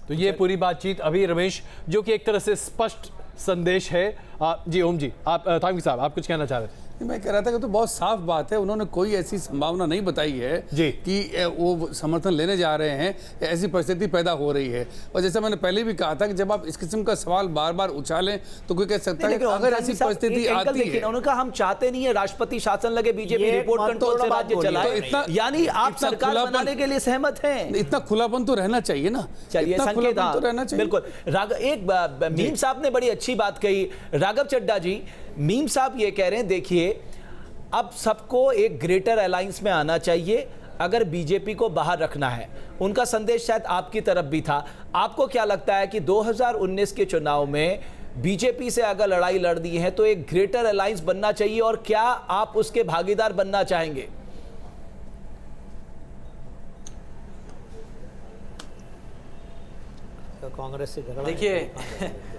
तो ये पूरी बातचीत अभी रमेश, जो कि एक तरह से स्पष्ट संदेश है। जी ओम जी, आप थांगी साहब, आप कुछ कहना चाह रहे थे? मैं कह रहा था कि तो बहुत साफ बात है, उन्होंने कोई ऐसी संभावना नहीं बताई है जी कि वो समर्थन लेने जा रहे हैं, ऐसी परिस्थिति पैदा हो रही है। और जैसे मैंने पहले भी कहा था कि जब आप इस किस्म का सवाल बार बार उछालें तो कोई कह सकता है कि अगर ऐसी परिस्थिति आती है। उन्होंने कहा हम चाहते नहीं है राष्ट्रपति शासन लगे, बीजेपी रिपोर्ट कंट्रोल से राज्य चलाए, यानी आप सरकार बनाने के लिए सहमत हैं। इतना खुलापन तो रहना चाहिए ना। चलिए, संकेत तो रहना चाहिए। बिल्कुल। एक मीम साहब ने बड़ी अच्छी बात कही, राघव चड्ढा जी। मीम साहब ये कह रहे हैं, देखिए अब सबको एक ग्रेटर अलायंस में आना चाहिए अगर बीजेपी को बाहर रखना है। उनका संदेश शायद आपकी तरफ भी था। आपको क्या लगता है कि 2019 के चुनाव में बीजेपी से अगर लड़ाई लड़ दी है तो एक ग्रेटर अलायंस बनना चाहिए, और क्या आप उसके भागीदार बनना चाहेंगे? कांग्रेस से देखिए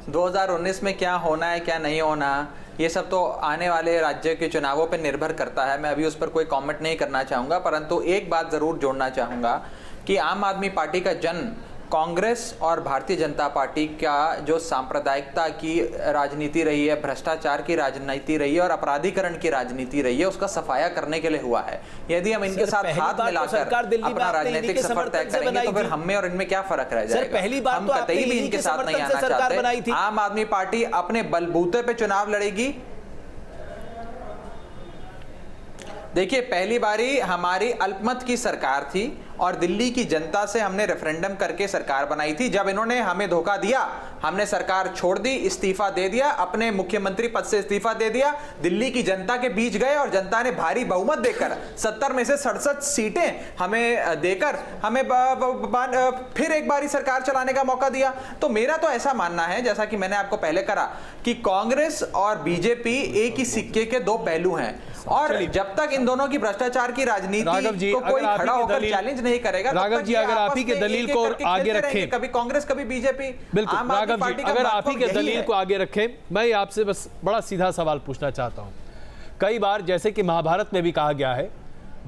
2019 में क्या होना है क्या नहीं होना, ये सब तो आने वाले राज्य के चुनावों पर निर्भर करता है। मैं अभी उस पर कोई कमेंट नहीं करना चाहूँगा, परंतु एक बात ज़रूर जोड़ना चाहूँगा कि आम आदमी पार्टी का जन्म कांग्रेस और भारतीय जनता पार्टी का जो सांप्रदायिकता की राजनीति रही है, भ्रष्टाचार की राजनीति रही है और अपराधीकरण की राजनीति रही है, उसका सफाया करने के लिए हुआ है। यदि हम इनके साथ हाथ मिलाकर अपना राजनीतिक सफर तय करेंगे तो फिर हमें और इनमें क्या फरक रह जाएगा? पहली बार हम कतई भी इनके साथ नहीं आना चाहते। आम आदमी पार्टी अपने बलबूते पे चुनाव लड़ेगी। देखिए, पहली बारी हमारी अल्पमत की सरकार थी और दिल्ली की जनता से हमने रेफरेंडम करके सरकार बनाई थी। जब इन्होंने हमें धोखा दिया, हमने सरकार छोड़ दी, इस्तीफा दे दिया, अपने मुख्यमंत्री पद से इस्तीफा दे दिया, दिल्ली की जनता के बीच गए और जनता ने भारी बहुमत देकर 70 में से 67 सीटें हमें देकर हमें फिर एक बारी सरकार चलाने का मौका दिया। तो मेरा तो ऐसा मानना है, जैसा कि मैंने आपको पहले करा, कि कांग्रेस और बीजेपी एक ही सिक्के के दो पहलू हैं, और जब तक इन दोनों की भ्रष्टाचार की राजनीति को कोई खड़ा होकर चैलेंज नहीं करेगा, राघव जी अगर आप ही के दलील को आगे रखें, कभी कांग्रेस कभी बीजेपी। बिल्कुल राघव जी, अगर आप ही के दलील को आगे रखें, मैं आपसे बस बड़ा सीधा सवाल पूछना चाहता हूं। कई बार जैसे कि महाभारत में भी कहा गया है,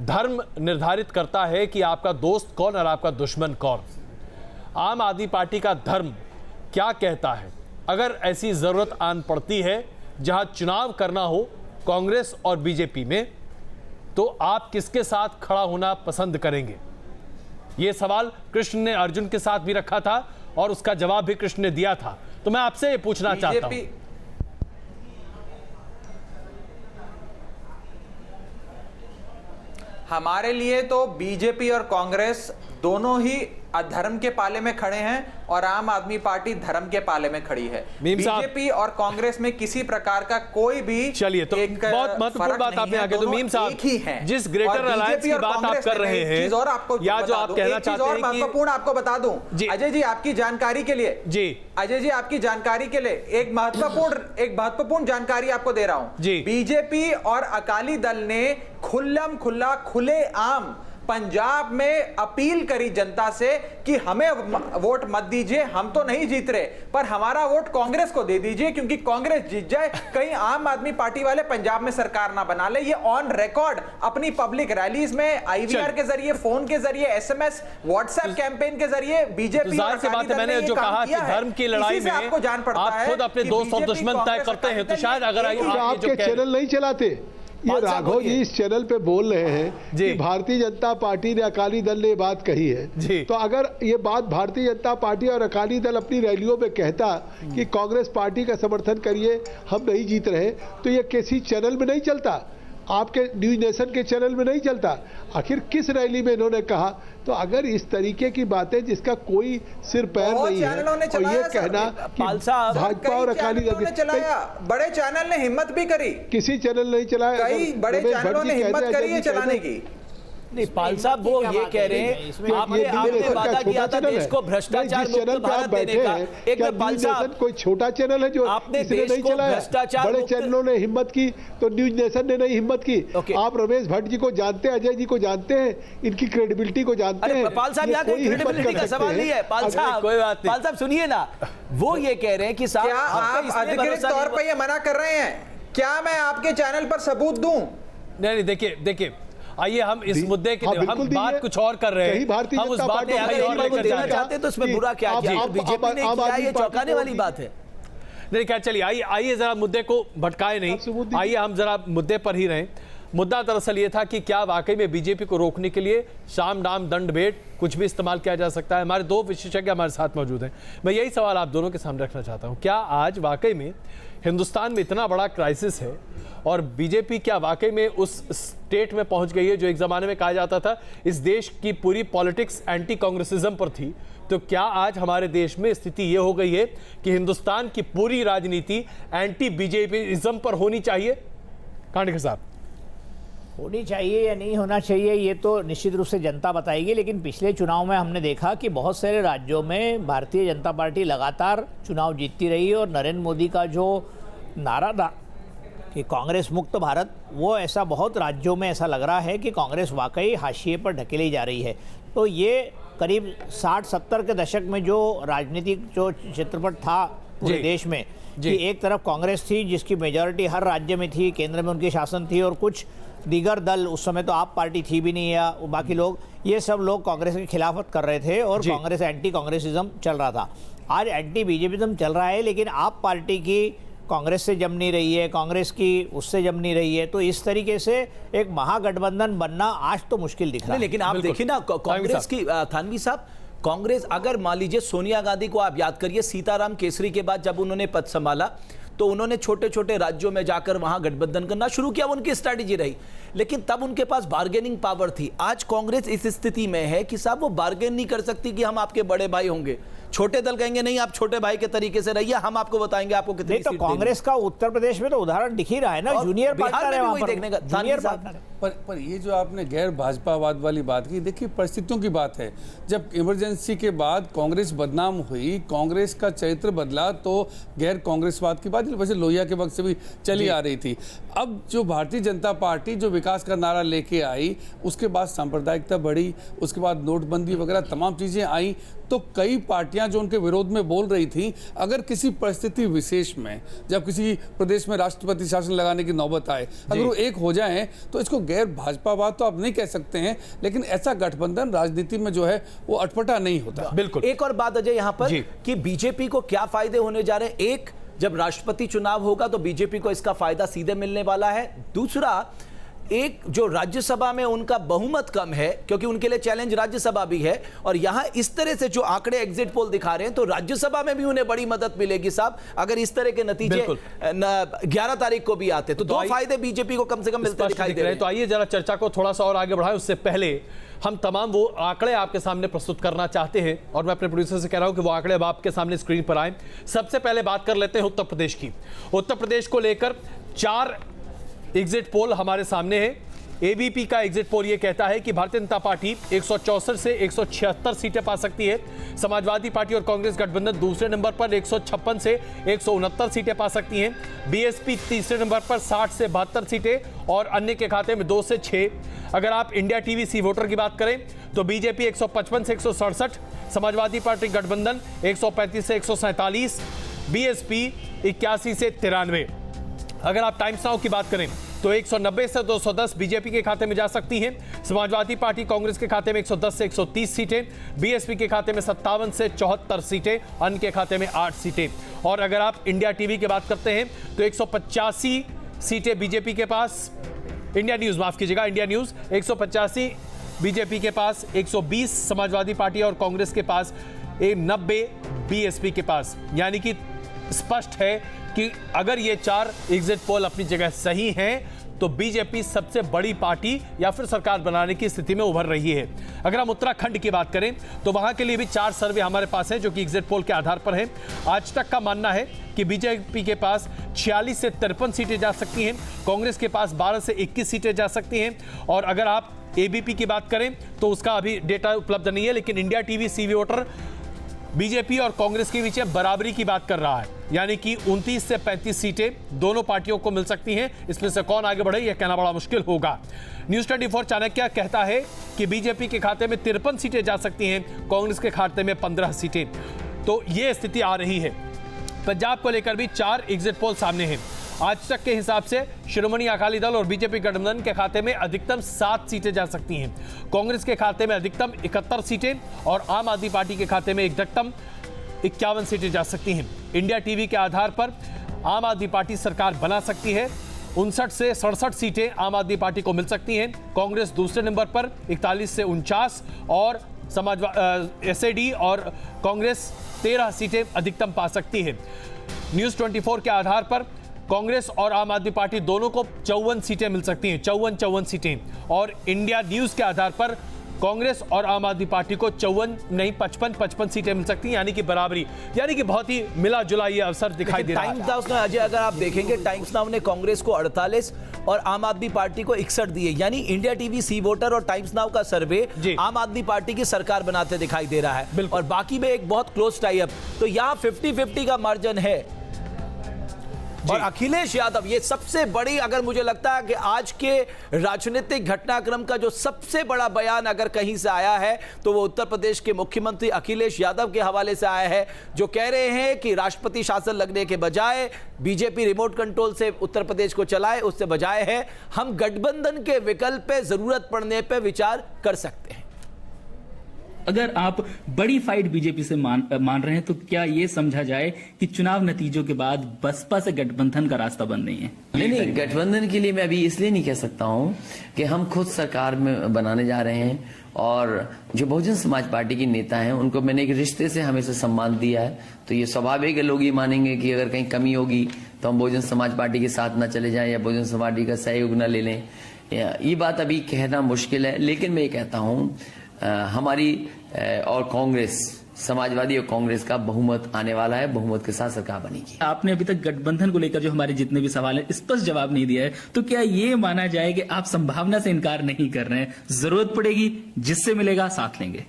धर्म निर्धारित करता है कि आपका दोस्त कौन और आपका दुश्मन कौन। आम आदमी पार्टी का धर्म क्या कहता है? अगर ऐसी जरूरत आन पड़ती है जहां चुनाव करना हो कांग्रेस और बीजेपी में, तो आप किसके साथ खड़ा होना पसंद करेंगे? यह सवाल कृष्ण ने अर्जुन के साथ भी रखा था और उसका जवाब भी कृष्ण ने दिया था। तो मैं आपसे ये पूछना चाहता हूं, हमारे लिए तो बीजेपी और कांग्रेस दोनों ही अधर्म के पाले में खड़े हैं और आम आदमी पार्टी धर्म के पाले में खड़ी है। बीजेपी और कांग्रेस में किसी प्रकार का कोई भी, चलिए तो बहुत महत्वपूर्ण बात आपने आगे, तो मीम साहब जिस ग्रेटर अलायंस की बात आप कर रहे हैं, और आपको या जो आप कहना चाहते हैं, महत्वपूर्ण आपको बता दूं अजय जी, आपकी जानकारी के लिए, जी अजय जी आपकी जानकारी के लिए एक महत्वपूर्ण जानकारी आपको दे रहा हूं। बीजेपी और अकाली दल ने खुल्ला खुले आम पंजाब में अपील करी जनता से कि हमें वोट मत दीजिए, हम तो नहीं जीत रहे, पर हमारा वोट कांग्रेस को दे दीजिए, क्योंकि कांग्रेस जीत जाए, कहीं आम आदमी पार्टी वाले पंजाब में सरकार ना बना ले। ये ऑन रिकॉर्ड अपनी पब्लिक रैलीज में आईवीआर के जरिए, फोन के जरिए, एसएमएस, व्हाट्सएप कैंपेन के जरिए बीजेपी और अकाली दल ने मैंने जो कहा कि धर्म की लड़ाई में आपको जान पड़ता है, आप खुद अपने दोस्त और दुश्मन तय करते हैं, तो शायद अगर आपके चैनल नहीं चलाते, ये राघव जी इस चैनल पे बोल रहे हैं कि भारतीय जनता पार्टी ने, अकाली दल ने ये बात कही है। तो अगर ये बात भारतीय जनता पार्टी और अकाली दल अपनी रैलियों में कहता कि कांग्रेस पार्टी का समर्थन करिए, हम नहीं जीत रहे, तो ये किसी चैनल में नहीं चलता, आपके न्यूज नेशन के चैनल में नहीं चलता। आखिर किस रैली में इन्होंने कहा? तो अगर इस तरीके की बातें जिसका कोई सिर पैर नहीं है, और ये कहना कि भाजपा और अकाली दल ने चलाया, बड़े चैनल ने हिम्मत भी करी, किसी चैनल नहीं चलाया, कई बड़े चैनलों ने हिम्मत करी है चलाने की। नहीं, पाल साहब वो ये कह रहे हैं, आपने वादा किया था देश को भ्रष्टाचार मुक्त भारत देने का। एक बार पाल साहब, कोई छोटा चैनल है जो आपने नहीं चलाया? बड़े चैनलों ने हिम्मत की तो न्यूज नेशन ने नहीं हिम्मत की। आप रमेश भट्ट जी को जानते हैं, अजय जी को जानते हैं, इनकी क्रेडिबिलिटी को जानते हैं। पाल साहब यहाँ क्रेडिबिलिटी का सवाल नहीं है। पाल साहब सुनिए ना, वो ये कह रहे हैं कि क्या आप अधिकृत तौर पर ये मना कर रहे हैं? क्या मैं आपके चैनल पर सबूत दूं? नहीं, देखिए आइए हम इस मुद्दे के हम बात कुछ और कर रहे हैं, हम उस बात को कहीं और लेकर देना चाहते हैं तो इसमें बुरा क्या किया? बीजेपी ने किया, ये चौंकाने वाली बात है। नहीं क्या, चलिए आइए जरा मुद्दे को भटकाए नहीं, आइए हम जरा मुद्दे पर ही रहें। मुद्दा दरअसल ये था कि क्या वाकई में बीजेपी को रोकने के लिए शाम दाम दंड भेंट कुछ भी इस्तेमाल किया जा सकता है? हमारे दो विशेषज्ञ हमारे साथ मौजूद हैं, मैं यही सवाल आप दोनों के सामने रखना चाहता हूं। क्या आज वाकई में हिंदुस्तान में इतना बड़ा क्राइसिस है और बीजेपी क्या वाकई में उस स्टेट में पहुंच गई है जो एक जमाने में कहा जाता था इस देश की पूरी पॉलिटिक्स एंटी कांग्रेसिज्म पर थी? तो क्या आज हमारे देश में स्थिति ये हो गई है कि हिंदुस्तान की पूरी राजनीति एंटी बीजेपीइज्म पर होनी चाहिए? कांडेकर साहब, होनी चाहिए या नहीं होना चाहिए ये तो निश्चित रूप से जनता बताएगी, लेकिन पिछले चुनाव में हमने देखा कि बहुत सारे राज्यों में भारतीय जनता पार्टी लगातार चुनाव जीतती रही और नरेंद्र मोदी का जो नारा था कि कांग्रेस मुक्त भारत, वो ऐसा बहुत राज्यों में ऐसा लग रहा है कि कांग्रेस वाकई हाशिए पर ढकेली जा रही है। तो ये करीब 60-70 के दशक में जो राजनीतिक जो चित्रपट था पूरे देश में कि एक तरफ कांग्रेस थी जिसकी मेजॉरिटी हर राज्य में थी, केंद्र में उनकी शासन थी, और कुछ दीगर दल, उस समय तो आप पार्टी थी भी नहीं या बाकी लोग, ये सब लोग कांग्रेस की खिलाफत कर रहे थे और कांग्रेस एंटी कांग्रेसिज्म चल रहा था। आज एंटी बीजेपीइज्म चल रहा है, लेकिन आप पार्टी की कांग्रेस से जम नहीं रही है, कांग्रेस की उससे जम नहीं रही है, तो इस तरीके से एक महागठबंधन बनना आज तो मुश्किल दिख रहा है। लेकिन आप देखिए ना कांग्रेस की, थानवी साहब, कांग्रेस अगर मान लीजिए सोनिया गांधी को आप याद करिए, सीताराम केसरी के बाद जब उन्होंने पद संभाला तो उन्होंने छोटे छोटे राज्यों में जाकर वहां गठबंधन करना शुरू किया, उनकी स्ट्रैटेजी रही, लेकिन तब उनके पास बार्गेनिंग पावर थी। आज कांग्रेस इस स्थिति में है कि साहब वो बार्गेन नहीं कर सकती कि हम आपके बड़े भाई होंगे। छोटे दल कहेंगे नहीं, आप छोटे भाई के तरीके से रहिए, हम आपको बताएंगे आपको कितनी सीट देंगे। तो कांग्रेस का उत्तर प्रदेश में तो उदाहरण दिख ही रहा है ना, जूनियर पार्टनर है वहां पर, देखने का जूनियर पार्टनर है। पर ये जो आपने गैर भाजपावाद वाली बात की, देखिए परिस्थितियों की बात है। जब इमरजेंसी के बाद कांग्रेस बदनाम हुई, कांग्रेस का चरित्र बदला, तो गैर कांग्रेसवाद की बात वैसे लोहिया के वक्त से भी चली आ रही थी। अब जो भारतीय जनता पार्टी जो विकास का नारा लेके आई, उसके बाद सांप्रदायिकता बढ़ी, उसके बाद नोटबंदी वगैरह तमाम चीजें आई, तो कई पार्टियां जो उनके विरोध में बोल रही थी, अगर किसी परिस्थिति विशेष में जब किसी प्रदेश में राष्ट्रपति शासन लगाने की नौबत आए, अगर वो एक हो जाएं, तो इसको गैर भाजपावाद तो आप नहीं कह सकते हैं, लेकिन ऐसा गठबंधन राजनीति में जो है वो अटपटा नहीं होता। बिल्कुल। एक और बात अजय यहाँ पर कि बीजेपी को क्या फायदे होने जा रहे हैं। एक, जब राष्ट्रपति चुनाव होगा तो बीजेपी को इसका फायदा सीधे मिलने वाला है। दूसरा, एक जो राज्यसभा में उनका बहुमत कम है, क्योंकि उनके लिए चैलेंज राज्यसभा भी है, और यहां इस तरह से जो आंकड़े एग्जिट पोल दिखा रहे हैं, तो राज्यसभा में भी उन्हें बड़ी मदद मिलेगी साहब, अगर इस तरह के नतीजे 11 तारीख को भी आते तो दो फायदे बीजेपी को कम से कम मिलते दिखाई दे रहे हैं। तो आइए जरा चर्चा को थोड़ा सा और आगे बढ़ाएं, उससे पहले हम तमाम वो आंकड़े आपके सामने प्रस्तुत करना चाहते हैं, और मैं अपने प्रोड्यूसर से कह रहा हूं कि वो आंकड़े अब आपके सामने स्क्रीन पर आए। सबसे पहले बात कर लेते हैं उत्तर प्रदेश की। उत्तर प्रदेश को लेकर 4 एग्जिट पोल हमारे सामने है। एबीपी का एग्जिट पोल ये कहता है कि भारतीय जनता पार्टी 164 से 176 सीटें पा सकती है। समाजवादी पार्टी और कांग्रेस गठबंधन दूसरे नंबर पर 156 से 169 सीटें पा सकती हैं। बीएसपी तीसरे नंबर पर 60 से 72 सीटें और अन्य के खाते में 2 से 6। अगर आप इंडिया टीवी सी वोटर की बात करें तो बीजेपी 155 से 167, समाजवादी पार्टी गठबंधन 135 से 147, बीएसपी 81 से 93। अगर आप टाइम्स नाउ की बात करें तो 190 से 210 बीजेपी के खाते में जा सकती हैं। समाजवादी पार्टी कांग्रेस के खाते में 110 से 130 सीटें, बीएसपी के खाते में 57 से 74 सीटें, अन्य के खाते में 8 सीटें। और अगर आप इंडिया टीवी की बात करते हैं तो 185 सीटें बीजेपी के पास, इंडिया न्यूज माफ कीजिएगा, इंडिया न्यूज 185 बीजेपी के पास, 120 समाजवादी पार्टी और कांग्रेस के पास, 90 बीएसपी के पास। यानी कि स्पष्ट है कि अगर ये 4 एग्जिट पोल अपनी जगह सही हैं तो बीजेपी सबसे बड़ी पार्टी या फिर सरकार बनाने की स्थिति में उभर रही है। अगर हम उत्तराखंड की बात करें तो वहां के लिए भी 4 सर्वे हमारे पास हैं जो कि एग्जिट पोल के आधार पर हैं। आज तक का मानना है कि बीजेपी के पास 46 से 53 सीटें जा सकती हैं, कांग्रेस के पास 12 से 21 सीटें जा सकती हैं। और अगर आप एबीपी की बात करें तो उसका अभी डेटा उपलब्ध नहीं है, लेकिन India TV C voter BJP और कांग्रेस के बीच बराबरी की बात कर रहा है, यानी कि 29 से 35 सीटें दोनों पार्टियों को मिल सकती हैं। इसमें से कौन आगे बढ़े यह कहना बड़ा मुश्किल होगा। न्यूज 24 चाणक्य कहता है कि बीजेपी के खाते में 53 सीटें जा सकती हैं, कांग्रेस के खाते में 15 सीटें। तो यह स्थिति आ रही है। पंजाब को लेकर भी 4 एग्जिट पोल सामने हैं। आज तक के हिसाब से शिरोमणि अकाली दल और बीजेपी गठबंधन के खाते में अधिकतम 7 सीटें जा सकती हैं। कांग्रेस के खाते में अधिकतम 71 सीटें और आम आदमी पार्टी के खाते में अधिकतम 51 सीटें जा सकती हैं। इंडिया टीवी के आधार पर आम आदमी पार्टी सरकार बना सकती है। 59 से 67 सीटें आम आदमी पार्टी को मिल सकती हैं। कांग्रेस दूसरे नंबर पर 41 से 49 और एसएडी और कांग्रेस 13 सीटें अधिकतम पा सकती है। न्यूज़ 24 के आधार पर कांग्रेस और आम आदमी पार्टी दोनों को 54 सीटें मिल सकती हैं, 54 सीटें। और इंडिया न्यूज़ के आधार पर कांग्रेस और आम आदमी पार्टी को 55 सीटें मिल सकती हैं, यानी कि बराबरी, यानी कि बहुत ही मिला जुला ये अवसर दिखाई दे रहा है। टाइम्स नाउ ने, अजय, अगर आप देखेंगे टाइम्स नाउ ने कांग्रेस को 48 और आम आदमी पार्टी को 61 दिए, यानी इंडिया टीवी, सी वोटर और टाइम्स नाउ का सर्वे आम आदमी पार्टी की सरकार बनाते दिखाई दे रहा है और बाकी में एक बहुत क्लोज टाई अप। तो यहाँ 50-50 का मार्जिन है। और अखिलेश यादव, ये सबसे बड़ी, अगर मुझे लगता है कि आज के राजनीतिक घटनाक्रम का जो सबसे बड़ा बयान अगर कहीं से आया है तो वो उत्तर प्रदेश के मुख्यमंत्री अखिलेश यादव के हवाले से आया है, जो कह रहे हैं कि राष्ट्रपति शासन लगने के बजाय बीजेपी रिमोट कंट्रोल से उत्तर प्रदेश को चलाए, उससे बजाय है हम गठबंधन के विकल्प पे जरूरत पड़ने पे विचार कर सकते हैं। अगर आप बड़ी फाइट बीजेपी से मान रहे हैं तो क्या ये समझा जाए कि चुनाव नतीजों के बाद बसपा से गठबंधन का रास्ता बंद नहीं है? नहीं, गठबंधन के लिए मैं अभी इसलिए नहीं कह सकता हूं कि हम खुद सरकार में बनाने जा रहे हैं और जो बहुजन समाज पार्टी के नेता हैं उनको मैंने एक रिश्ते से हमेशा सम्मान दिया है, तो ये स्वाभाविक है लोग ये मानेंगे कि अगर कहीं कमी होगी तो हम बहुजन समाज पार्टी के साथ ना चले जाएं या बहुजन समाज पार्टी का सहयोग ना ले लें। ये बात अभी कहना मुश्किल है, लेकिन मैं ये कहता हूँ हमारी और कांग्रेस, समाजवादी और कांग्रेस का बहुमत आने वाला है, बहुमत के साथ सरकार बनेगी। आपने अभी तक गठबंधन को लेकर जो हमारे जितने भी सवाल हैं स्पष्ट जवाब नहीं दिया है, तो क्या ये माना जाए कि आप संभावना से इनकार नहीं कर रहे हैं, जरूरत पड़ेगी जिससे मिलेगा साथ लेंगे?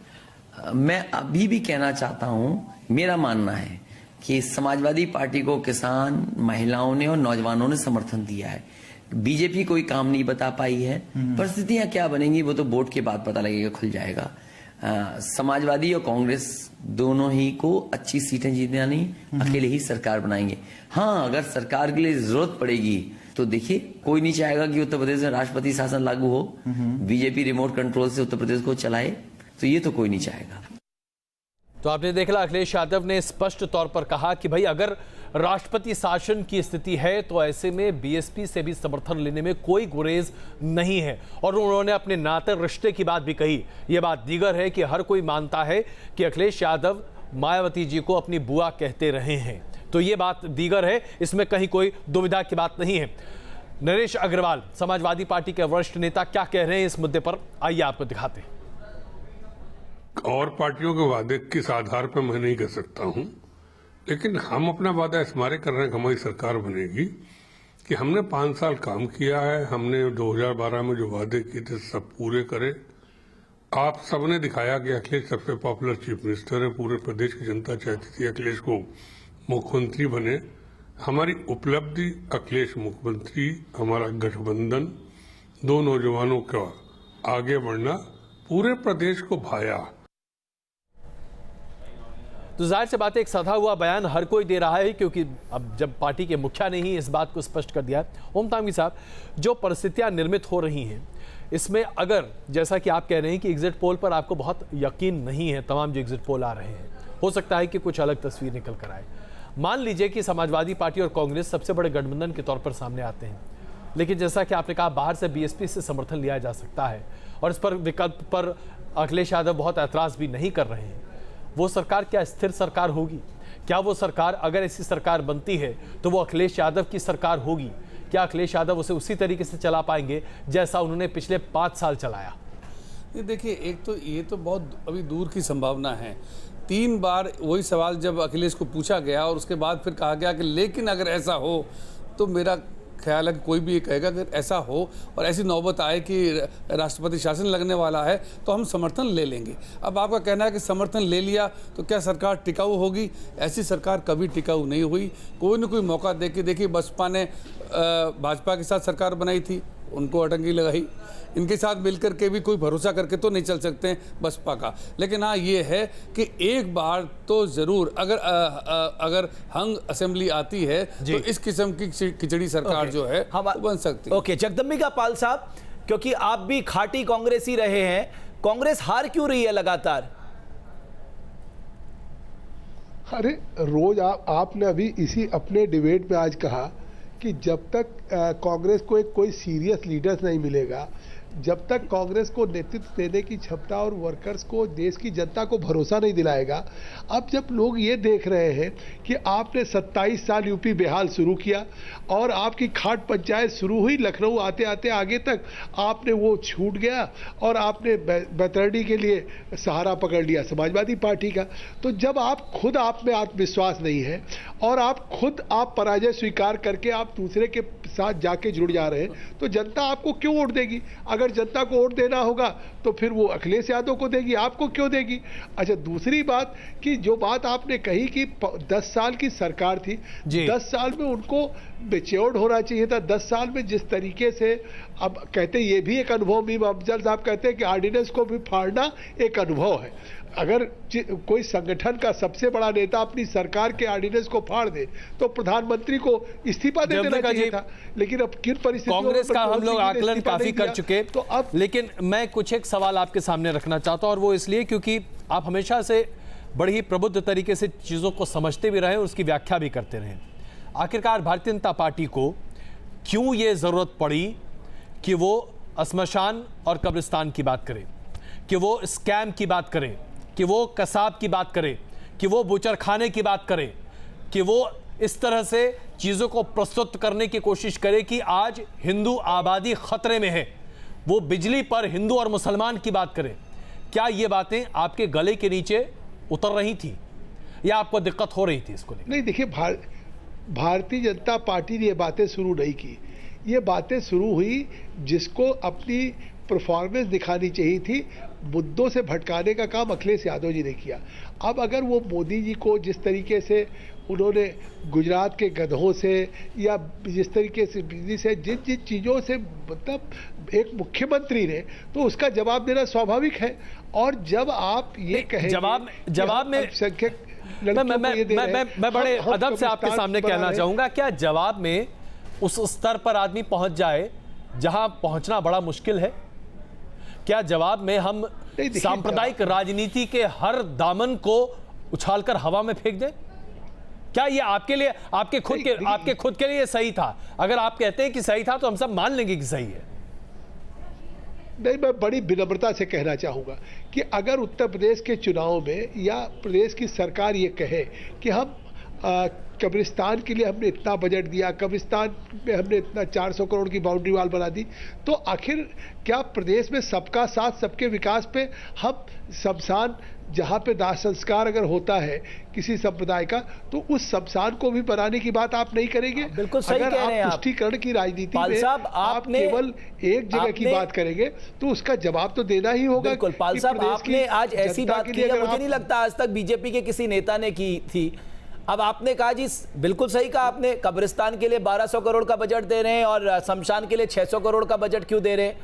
मैं अभी भी कहना चाहता हूं, मेरा मानना है कि समाजवादी पार्टी को किसान, महिलाओं ने और नौजवानों ने समर्थन दिया है। बीजेपी कोई काम नहीं बता पाई है, परिस्थितियां क्या बनेंगी वो तो वोट के बाद पता लगेगा, खुल जाएगा। समाजवादी और कांग्रेस दोनों ही को अच्छी सीटें जीतना नहीं, अकेले ही सरकार बनाएंगे। हाँ, अगर सरकार के लिए जरूरत पड़ेगी तो देखिए, कोई नहीं चाहेगा कि उत्तर प्रदेश में राष्ट्रपति शासन लागू हो, बीजेपी रिमोट कंट्रोल से उत्तर प्रदेश को चलाए, तो ये तो कोई नहीं चाहेगा। तो आपने देखा अखिलेश यादव ने स्पष्ट तौर पर कहा कि भाई अगर राष्ट्रपति शासन की स्थिति है तो ऐसे में बीएसपी से भी समर्थन लेने में कोई गुरेज नहीं है। और उन्होंने अपने नाते रिश्ते की बात भी कही। यह बात दीगर है कि हर कोई मानता है कि अखिलेश यादव मायावती जी को अपनी बुआ कहते रहे हैं, तो ये बात दीगर है, इसमें कहीं कोई दुविधा की बात नहीं है। नरेश अग्रवाल, समाजवादी पार्टी के वरिष्ठ नेता, क्या कह रहे हैं इस मुद्दे पर, आइए आपको दिखाते हैं। और पार्टियों के वादे किस आधार पर मैं नहीं कर सकता हूं, लेकिन हम अपना वादा इस मारे कर रहे हैं कि हमारी सरकार बनेगी कि हमने 5 साल काम किया है, हमने 2012 में जो वादे किए थे सब पूरे करे। आप सबने दिखाया कि अखिलेश सबसे पॉपुलर चीफ मिनिस्टर है, पूरे प्रदेश की जनता चाहती थी अखिलेश को मुख्यमंत्री बने। हमारी उपलब्धि अखिलेश मुख्यमंत्री, हमारा गठबंधन, दो नौजवानों का आगे बढ़ना पूरे प्रदेश को भाया। तो जाहिर सी बात है, एक सधा हुआ बयान हर कोई दे रहा है, क्योंकि अब जब पार्टी के मुखिया ने ही इस बात को स्पष्ट कर दिया है। ओम तांगी साहब, जो परिस्थितियां निर्मित हो रही हैं इसमें अगर, जैसा कि आप कह रहे हैं कि एग्जिट पोल पर आपको बहुत यकीन नहीं है, तमाम जो एग्जिट पोल आ रहे हैं, हो सकता है कि कुछ अलग तस्वीर निकल कर आए। मान लीजिए कि समाजवादी पार्टी और कांग्रेस सबसे बड़े गठबंधन के तौर पर सामने आते हैं, लेकिन जैसा कि आपने कहा बाहर से बीएसपी से समर्थन लिया जा सकता है और इस पर विकल्प पर अखिलेश यादव बहुत ऐतराज भी नहीं कर रहे हैं। वो सरकार क्या स्थिर सरकार होगी? क्या वो सरकार, अगर ऐसी सरकार बनती है तो वो अखिलेश यादव की सरकार होगी? क्या अखिलेश यादव उसे उसी तरीके से चला पाएंगे जैसा उन्होंने पिछले 5 साल चलाया? ये देखिए, एक तो ये तो बहुत अभी दूर की संभावना है। 3 बार वही सवाल जब अखिलेश को पूछा गया और उसके बाद फिर कहा गया कि लेकिन अगर ऐसा हो, तो मेरा ख्याल है कि कोई भी ये कहेगा अगर ऐसा हो और ऐसी नौबत आए कि राष्ट्रपति शासन लगने वाला है तो हम समर्थन ले लेंगे। अब आपका कहना है कि समर्थन ले लिया तो क्या सरकार टिकाऊ होगी? ऐसी सरकार कभी टिकाऊ नहीं हुई। कोई न कोई मौका दे के देखिए, बसपा ने भाजपा के साथ सरकार बनाई थी, उनको अटंगी लगाई। इनके साथ मिलकर के भी कोई भरोसा करके तो नहीं चल सकते हैं बसपा का। लेकिन हाँ ये है कि एक बार तो ज़रूर अगर हंग असेंबली आती है तो इस किस्म की खिचड़ी सरकार जो है वो बन सकती है। ओके, जगदम्बिका पाल साहब, क्योंकि आप भी खाटी कांग्रेसी रहे हैं, कांग्रेस हार क्यों रही है लगातार? अरे रोज आपने अभी इसी अपने डिबेट में आज कहा कि जब तक कांग्रेस को कोई सीरियस लीडर्स नहीं मिलेगा, जब तक कांग्रेस को नेतृत्व देने की क्षमता और वर्कर्स को, देश की जनता को भरोसा नहीं दिलाएगा। अब जब लोग ये देख रहे हैं कि आपने 27 साल यूपी बेहाल शुरू किया और आपकी खाट पंचायत शुरू हुई, लखनऊ आते आते आगे तक आपने वो छूट गया और आपने बैतरणी के लिए सहारा पकड़ लिया समाजवादी पार्टी का। तो जब आप में आत्मविश्वास नहीं है और आप पराजय स्वीकार करके आप दूसरे के साथ जाके जुड़ जा रहे हैं, तो जनता आपको क्यों वोट देगी? अगर जनता को वोट देना होगा तो फिर वो अखिलेश यादव को देगी, आपको क्यों देगी? अच्छा, दूसरी बात कि जो बात आपने कही कि 10 साल की सरकार थी, 10 साल में उनको मैच्योर्ड होना चाहिए था। 10 साल में जिस तरीके से, अब कहते ये भी एक अनुभव, मीम अफजल साहब कहते हैं कि ऑर्डिनेंस को भी फाड़ना एक अनुभव है। अगर कोई संगठन का सबसे बड़ा नेता अपनी सरकार के ऑर्डिनेंस को फाड़ दे तो प्रधानमंत्री को इस्तीफा दे देना चाहिए था। लेकिन अब किन परिस्थितियों में कांग्रेस का हम लोग आकलन काफी कर चुके, तो अब लेकिन मैं कुछ एक सवाल आपके सामने रखना चाहता हूं, और वो इसलिए क्योंकि आप हमेशा से बड़ी ही प्रबुद्ध तरीके से चीजों को समझते भी रहे और उसकी व्याख्या भी करते रहे। आखिरकार भारतीय जनता पार्टी को क्यों ये जरूरत पड़ी कि वो श्मशान और कब्रिस्तान की बात करे, कि वो स्कैम की बात करे, कि वो कसाब की बात करे, कि वो बुचर खाने की बात करे, कि वो इस तरह से चीज़ों को प्रस्तुत करने की कोशिश करे कि आज हिंदू आबादी खतरे में है, वो बिजली पर हिंदू और मुसलमान की बात करे? क्या ये बातें आपके गले के नीचे उतर रही थी या आपको दिक्कत हो रही थी इसको लेकर? नहीं, देखिए, भारतीय जनता पार्टी ने ये बातें शुरू नहीं की। ये बातें शुरू हुई जिसको अपनी परफॉर्मेंस दिखानी चाहिए थी, मुद्दों से भटकाने का काम अखिलेश यादव जी ने किया। अब अगर वो मोदी जी को जिस तरीके से उन्होंने गुजरात के गधों से या जिस तरीके से बिजली से जिन चीज़ों से, मतलब एक मुख्यमंत्री ने, तो उसका जवाब देना स्वाभाविक है। और जब आप ये कहें जवाब में मैं बड़े अदब से आपके सामने कहना चाहूंगा, क्या जवाब में उस स्तर पर आदमी पहुंच जाए जहां पहुंचना बड़ा मुश्किल है? क्या जवाब में हम सांप्रदायिक राजनीति के हर दामन को उछालकर हवा में फेंक दें? क्या ये आपके लिए, आपके खुद के लिए सही था? अगर आप कहते हैं कि सही था तो हम सब मान लेंगे कि सही है। नहीं, मैं बड़ी विनम्रता से कहना चाहूंगा कि अगर उत्तर प्रदेश के चुनाव में या प्रदेश की सरकार ये कहे कि हम कब्रिस्तान के लिए हमने इतना बजट दिया, कब्रिस्तान में हमने इतना 400 करोड़ की बाउंड्री वाल बना दी, तो आखिर क्या प्रदेश में सबका साथ सबके विकास पे हम शमशान, जहाँ पे दाह संस्कार अगर होता है किसी संप्रदाय का, तो उस शमशान को भी बनाने की बात आप नहीं करेंगे? बिल्कुल सही कह रहे हैं आप। तुष्टीकरण की राजनीति में आप केवल एक जगह की बात करेंगे तो उसका जवाब तो देना ही होगा। बिल्कुल पाल साहब, आपने आज ऐसी बात की है, मुझे नहीं लगता आज तक बीजेपी के किसी नेता ने की थी। अब आपने कहा जी, बिल्कुल सही कहा आपने, कब्रिस्तान के लिए 1200 करोड़ का बजट दे रहे हैं और शमशान के लिए 600 करोड़ का बजट क्यों दे रहे हैं?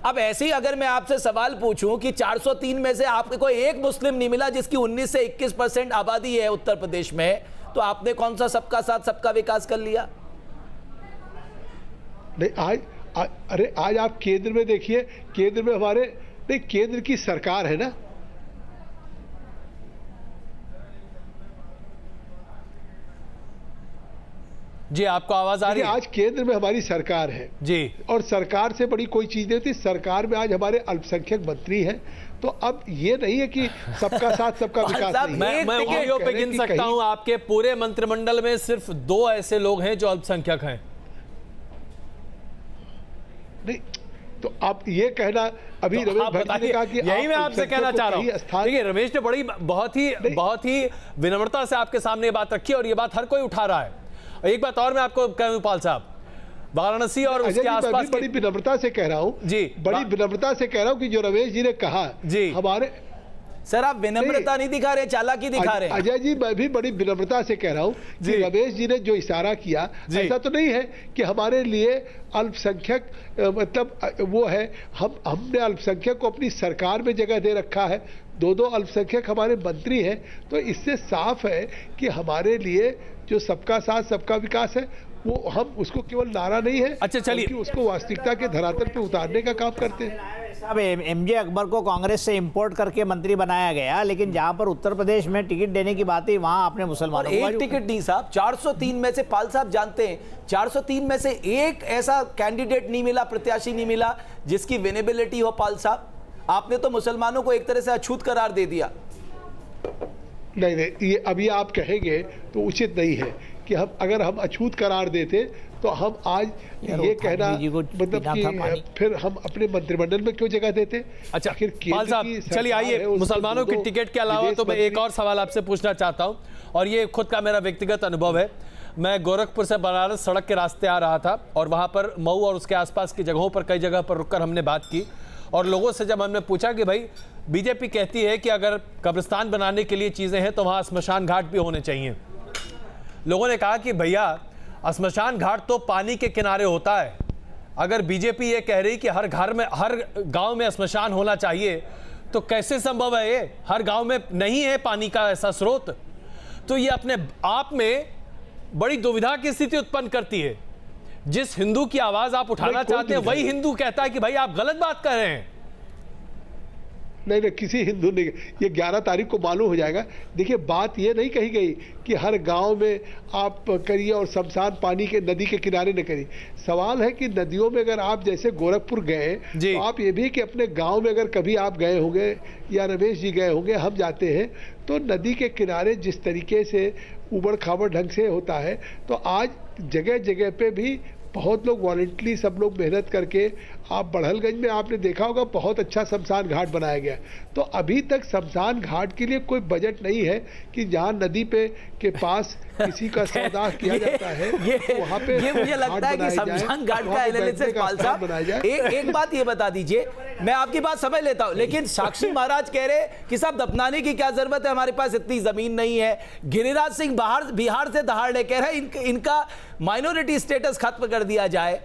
अब ऐसे ही अगर मैं आपसे सवाल पूछूं कि 403 में से आपको कोई एक मुस्लिम नहीं मिला जिसकी 19 से 21% आबादी है उत्तर प्रदेश में, तो आपने कौन सा सबका साथ सबका विकास कर लिया? नहीं, आज आप केंद्र में देखिए, केंद्र में हमारे, नहीं, केंद्र की सरकार है ना। जी, आपको आवाज आ रही है? आज केंद्र में हमारी सरकार है जी, और सरकार से बड़ी कोई चीज नहीं होती। सरकार में आज हमारे अल्पसंख्यक मंत्री हैं, तो अब ये नहीं है कि सबका साथ सबका विकास नहीं है। मैं उंगलियों पे गिन सकता हूं, आपके पूरे मंत्रिमंडल में सिर्फ 2 ऐसे लोग हैं जो अल्पसंख्यक हैं। नहीं, तो आप ये कहना, अभी तो रमेश भाई ने कहा कि यही मैं आपसे कहना चाह रहा हूं। देखिए, रमेश ने बहुत ही विनम्रता से आपके सामने ये बात रखी और ये बात हर कोई उठा रहा है। एक बात और मैं आपको कहूं पाल साहब, वाराणसी और उसके आसपास बड़ी विनम्रता से कह रहा हूं जी, बड़ी विनम्रता से कह रहा हूं कि जो रमेश जी ने कहा जी, हमारे सर आप विनम्रता नहीं दिखा रहे, चालाकी दिखा रहे हैं। अजय जी, मैं भी बड़ी विनम्रता से कह रहा हूं कि रमेश जी ने जो इशारा किया, ऐसा तो नहीं है कि हमारे लिए अल्पसंख्यक मतलब वो है, हमने अल्पसंख्यक को अपनी सरकार में जगह दे रखा है, दो अल्पसंख्यक हमारे मंत्री हैं, तो इससे साफ है कि हमारे लिए जो सबका साथ सबका विकास है वो हम उसको केवल नारा नहीं है, अच्छा चलिए, उसको वास्तविकता के धरातल पे उतारने का काम करते हैं। साहब एमजे अकबर को कांग्रेस से इंपोर्ट करके मंत्री बनाया गया, लेकिन जहां पर उत्तर प्रदेश में टिकट देने की बात है वहां आपने मुसलमानों को एक टिकट नहीं साहब, 403 में से पाल साहब जानते हैं 403 में से एक ऐसा कैंडिडेट नहीं मिला, प्रत्याशी नहीं मिला जिसकी विनेबिलिटी हो। पाल साहब आपने तो मुसलमानों को एक तरह से अछूत करार दे दिया। नहीं, ये अभी आप कहेंगे तो उचित नहीं है कि अगर हम अछूत करार देते तो हम आज ये कहना मतलब कि फिर हम अपने मंत्रिमंडल में क्यों जगह देते। अच्छा पाल साहब चलिए आइए, मुसलमानों की टिकट के अलावा तो मैं एक और सवाल आपसे पूछना चाहता हूं, और ये खुद का मेरा व्यक्तिगत अनुभव है। मैं गोरखपुर से बनारस सड़क के रास्ते आ रहा था और वहां पर मऊ और उसके आसपास की जगहों पर कई जगह पर रुककर हमने बात की, और लोगों से जब हमने पूछा कि भाई बीजेपी कहती है कि अगर कब्रिस्तान बनाने के लिए चीजें हैं तो वहां स्मशान घाट भी होने चाहिए, लोगों ने कहा कि भैया स्मशान घाट तो पानी के किनारे होता है, अगर बीजेपी ये कह रही कि हर घर में हर गांव में स्मशान होना चाहिए तो कैसे संभव है, ये हर गांव में नहीं है पानी का ऐसा स्रोत। तो ये अपने आप में बड़ी दुविधा की स्थिति उत्पन्न करती है। जिस हिंदू की आवाज आप उठाना चाहते हैं वही हिंदू कहता है कि भाई आप गलत बात कर रहे हैं। नहीं, किसी हिंदू ने, ये 11 तारीख को मालूम हो जाएगा। देखिए बात ये नहीं कही गई कि हर गांव में आप करिए और शमशान पानी के नदी के किनारे न करिए। सवाल है कि नदियों में अगर आप जैसे गोरखपुर गए तो आप ये भी कि अपने गांव में अगर कभी आप गए होंगे या रमेश जी गए होंगे, हम जाते हैं तो नदी के किनारे जिस तरीके से उबड़ खाबड़ ढंग से होता है, तो आज जगह जगह पे भी बहुत लोग वॉलंटली सब लोग मेहनत करके, आप बढ़लगंज में आपने देखा होगा बहुत अच्छा शमशान घाट बनाया गया। तो अभी तक शमशान घाट के लिए कोई बजट नहीं है कि जहां नदी पे के पास किसी का सौदा किया जाता है वहां पे ये मुझे लगता है कि शमशान घाट का एनालिसिस पाल साहब एक बात ये बता दीजिए, मैं आपकी बात समझ लेता हूं, लेकिन साक्षी महाराज कह रहे कि साहब दफनाने की क्या जरूरत है, हमारे पास इतनी जमीन नहीं है। गिरिराज सिंह बिहार से दहाड़ कह रहे हैं इनका माइनॉरिटी स्टेटस खत्म कर दिया जाए।